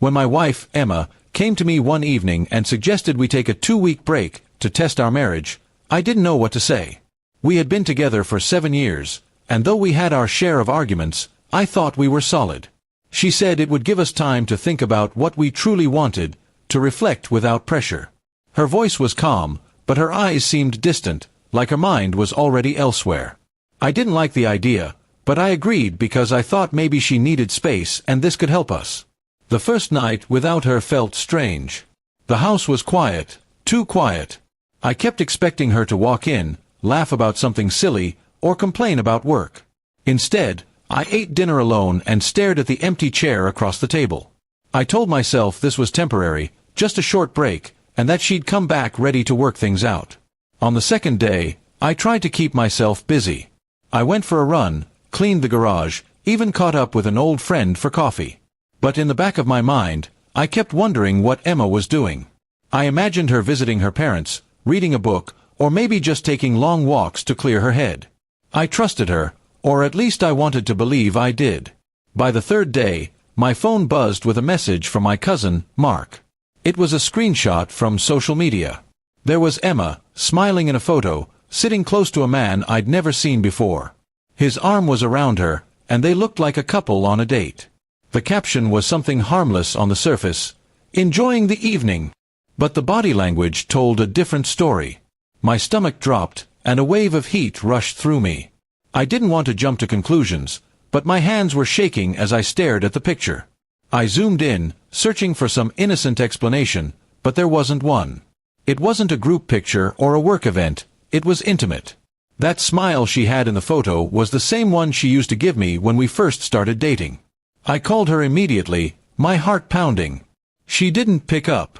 When my wife, Emma, came to me one evening and suggested we take a 2-week break to test our marriage, I didn't know what to say. We had been together for 7 years, and though we had our share of arguments, I thought we were solid. She said it would give us time to think about what we truly wanted, to reflect without pressure. Her voice was calm, but her eyes seemed distant, like her mind was already elsewhere. I didn't like the idea, but I agreed because I thought maybe she needed space and this could help us. The first night without her felt strange. The house was quiet, too quiet. I kept expecting her to walk in, laugh about something silly, or complain about work. Instead, I ate dinner alone and stared at the empty chair across the table. I told myself this was temporary, just a short break, and that she'd come back ready to work things out. On the second day, I tried to keep myself busy. I went for a run, cleaned the garage, even caught up with an old friend for coffee. But in the back of my mind, I kept wondering what Emma was doing. I imagined her visiting her parents, reading a book, or maybe just taking long walks to clear her head. I trusted her, or at least I wanted to believe I did. By the third day, my phone buzzed with a message from my cousin, Mark. It was a screenshot from social media. There was Emma, smiling in a photo, sitting close to a man I'd never seen before. His arm was around her, and they looked like a couple on a date. The caption was something harmless on the surface, "Enjoying the evening." But the body language told a different story. My stomach dropped, and a wave of heat rushed through me. I didn't want to jump to conclusions, but my hands were shaking as I stared at the picture. I zoomed in, searching for some innocent explanation, but there wasn't one. It wasn't a group picture or a work event, it was intimate. That smile she had in the photo was the same one she used to give me when we first started dating. I called her immediately, my heart pounding. She didn't pick up.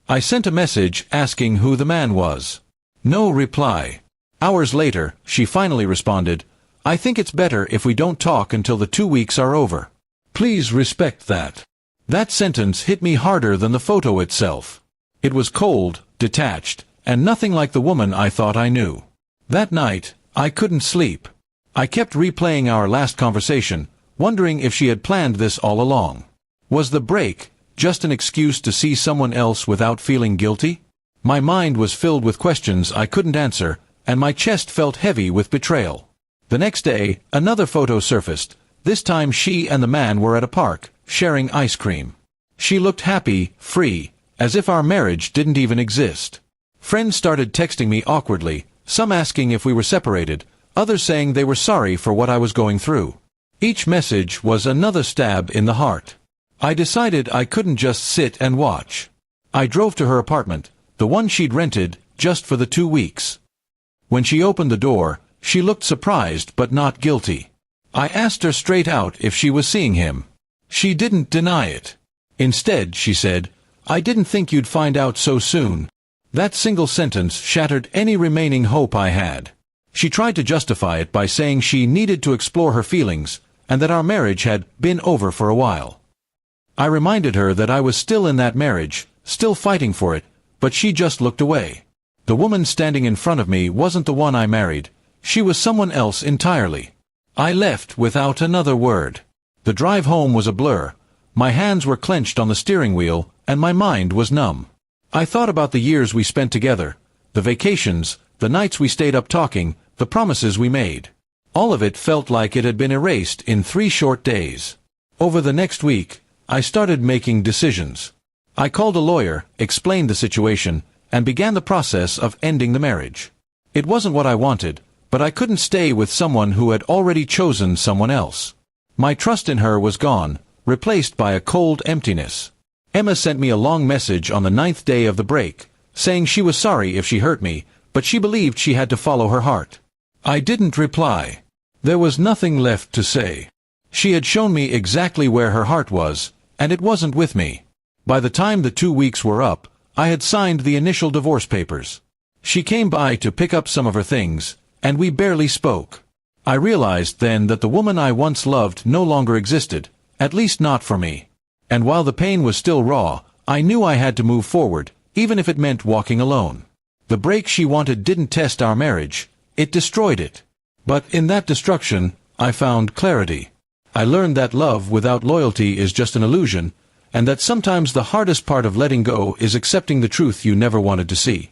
I sent a message asking who the man was. No reply. Hours later, she finally responded, "I think it's better if we don't talk until the 2 weeks are over. Please respect that." That sentence hit me harder than the photo itself. It was cold, detached, and nothing like the woman I thought I knew. That night, I couldn't sleep. I kept replaying our last conversation, wondering if she had planned this all along. Was the break just an excuse to see someone else without feeling guilty? My mind was filled with questions I couldn't answer, and my chest felt heavy with betrayal. The next day, another photo surfaced. This time she and the man were at a park, sharing ice cream. She looked happy, free, as if our marriage didn't even exist. Friends started texting me awkwardly, some asking if we were separated, others saying they were sorry for what I was going through. Each message was another stab in the heart. I decided I couldn't just sit and watch. I drove to her apartment, the one she'd rented, just for the 2 weeks. When she opened the door, she looked surprised but not guilty. I asked her straight out if she was seeing him. She didn't deny it. Instead, she said, "I didn't think you'd find out so soon." That single sentence shattered any remaining hope I had. She tried to justify it by saying she needed to explore her feelings, and that our marriage had been over for a while. I reminded her that I was still in that marriage, still fighting for it, but she just looked away. The woman standing in front of me wasn't the one I married. She was someone else entirely. I left without another word. The drive home was a blur. My hands were clenched on the steering wheel, and my mind was numb. I thought about the years we spent together, the vacations, the nights we stayed up talking, the promises we made. All of it felt like it had been erased in 3 short days. Over the next week, I started making decisions. I called a lawyer, explained the situation, and began the process of ending the marriage. It wasn't what I wanted, but I couldn't stay with someone who had already chosen someone else. My trust in her was gone, replaced by a cold emptiness. Emma sent me a long message on the 9th day of the break, saying she was sorry if she hurt me, but she believed she had to follow her heart. I didn't reply. There was nothing left to say. She had shown me exactly where her heart was, and it wasn't with me. By the time the 2 weeks were up, I had signed the initial divorce papers. She came by to pick up some of her things, and we barely spoke. I realized then that the woman I once loved no longer existed, at least not for me. And while the pain was still raw, I knew I had to move forward, even if it meant walking alone. The break she wanted didn't test our marriage, it destroyed it. But in that destruction, I found clarity. I learned that love without loyalty is just an illusion, and that sometimes the hardest part of letting go is accepting the truth you never wanted to see.